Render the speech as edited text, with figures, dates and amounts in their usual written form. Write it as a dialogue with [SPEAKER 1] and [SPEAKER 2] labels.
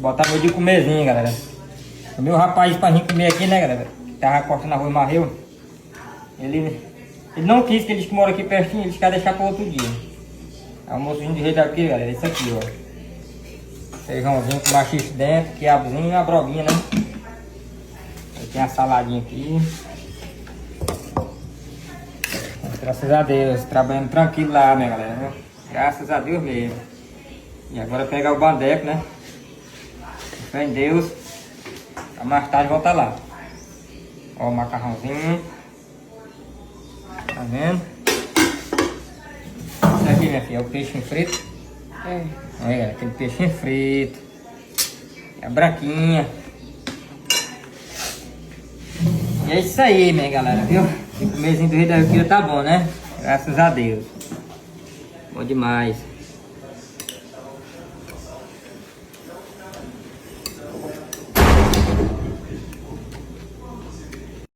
[SPEAKER 1] Botar meu de comerzinho, galera. O meu rapaz pra gente comer aqui, né, galera? Tava cortando arroz marreu. Ele não quis, que eles que moram aqui pertinho, eles querem deixar para outro dia. Almoçozinho de rei daqui, galera. Isso aqui, ó. Feijãozinho com machixe dentro, quiabozinho e uma broguinha, né? Aí tem a saladinha aqui. Graças a Deus, trabalhando tranquilo lá, minha galera, viu? Graças a Deus mesmo. E agora pegar o bandeco, né? Fé em Deus. Pra mais tarde voltar lá. Ó o macarrãozinho. Tá vendo? Isso aqui, minha filha, é o peixe frito. É, aquele peixe frito. É a branquinha. E é isso aí, minha galera, viu? O comezinho do Rei da Arquia tá bom, né? Graças a Deus. Bom demais.